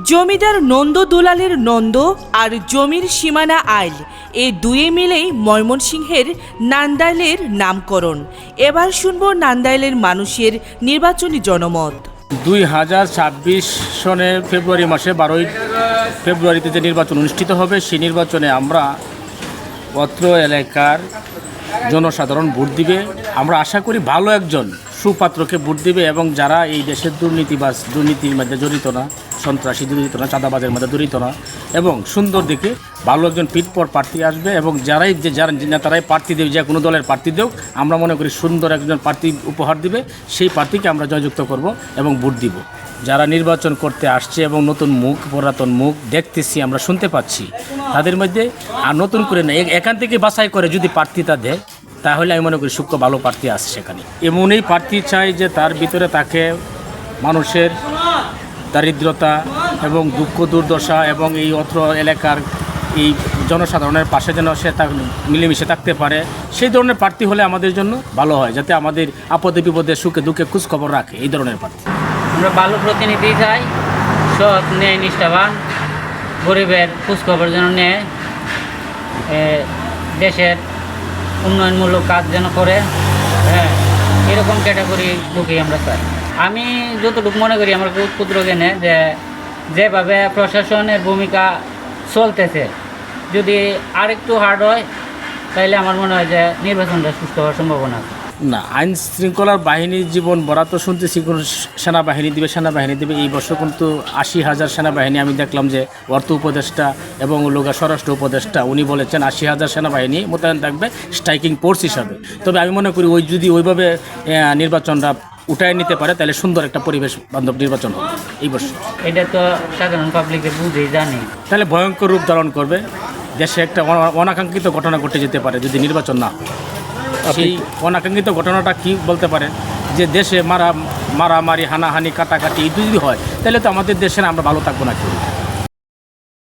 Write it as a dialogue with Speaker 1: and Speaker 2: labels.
Speaker 1: জমিদার নন্দ দুলালের নন্দ আর জমির সীমানা আইল এই দুয়ে মিলেই ময়মনসিংহের নান্দাইলের নামকরণ। এবার শুনব নান্দাইলের মানুষের নির্বাচনী জনমত।
Speaker 2: 2026 সনের ফেব্রুয়ারি মাসে 12 ফেব্রুয়ারিতে যে নির্বাচন অনুষ্ঠিত হবে, সেই নির্বাচনে আমরা অত্র এলাকার জনসাধারণ ভোট দিবে। আমরা আশা করি ভালো একজন সুপাত্রকে ভোট দিবে এবং যারা এই দেশের দুর্নীতির মধ্যে জড়িত না, সন্ত্রাসী জড়িত না, চাঁদাবাজের মধ্যে জড়িত না এবং সুন্দর দেখে ভালো একজন পিটপর প্রার্থী আসবে এবং যারা নেতারাই প্রার্থী দেবে, যে কোনো দলের প্রার্থী দেও, আমরা মনে করি সুন্দর একজন প্রার্থী উপহার দিবে, সেই প্রার্থীকে আমরা জয়যুক্ত করব এবং ভোট দিব। যারা নির্বাচন করতে আসছে এবং নতুন মুখ, পুরাতন মুখ দেখতেছি, আমরা শুনতে পাচ্ছি, তাদের মধ্যে আর নতুন করে না, এখান থেকে বাছাই করে যদি প্রার্থীটা দেয়, তাহলে আমি মনে করি সূক্ষ্ম ভালো প্রার্থী আসছে সেখানে। এমনই প্রার্থী চাই যে তার ভিতরে তাকে মানুষের দারিদ্রতা এবং দুঃখ দুর্দশা এবং এই অত্র এলাকার এই জনসাধারণের পাশে যেন সে মিলেমিশে থাকতে পারে, সেই ধরনের প্রার্থী হলে আমাদের জন্য ভালো হয়, যাতে আমাদের আপদে বিপদে সুখে দুঃখে খোঁজখবর রাখে, এই ধরনের প্রার্থী।
Speaker 3: আমরা ভালো প্রতিনিধি চাই, সৎ ন্যায় নিষ্ঠাবান, গরিবের খোঁজখবর যেন নেয়, দেশের উন্নয়নমূলক কাজ যেন করে, এরকম ক্যাটাগরি লোকই আমরা চাই। আমি যতটুকু মনে করি আমার ক্ষুদ্র জ্ঞানে, যেভাবে প্রশাসনের ভূমিকা চলতেছে, যদি আরেকটু হার্ড হয় তাহলে আমার মনে হয় যে নির্বাচনটা সুস্থ হওয়ার সম্ভাবনা আছে।
Speaker 2: না, আইন শৃঙ্খলার বাহিনীর জীবন বরাত শুনতেছি কোন সেনাবাহিনী দেবে। এই বছর কিন্তু 80,000 সেনাবাহিনী, আমি দেখলাম যে অর্থ উপদেষ্টা এবং স্বরাষ্ট্র উপদেষ্টা উনি বলেছেন 80,000 সেনাবাহিনী মোতায়েন থাকবে স্ট্রাইকিং ফোর্স হিসাবে। তবে আমি মনে করি যদি ওইভাবে নির্বাচনটা উঠায় নিতে পারে, তাহলে সুন্দর একটা পরিবেশ বান্ধব নির্বাচন হবে এই বছর।
Speaker 3: এটা তো সাধারণ পাবলিকের বুঝেই জানি,
Speaker 2: তাহলে ভয়ঙ্কর রূপ ধারণ করবে, দেশে একটা অনাকাঙ্ক্ষিত ঘটনা ঘটে যেতে পারে যদি নির্বাচন না হয়। সেই অনাকাঙ্ক্ষিত ঘটনাটা কি বলতে পারেন, যে দেশে মারামারি, হানাহানি, কাটাকাটি যদি হয়, তাহলে তো আমাদের দেশে আমরা ভালো থাকবো না কেউ।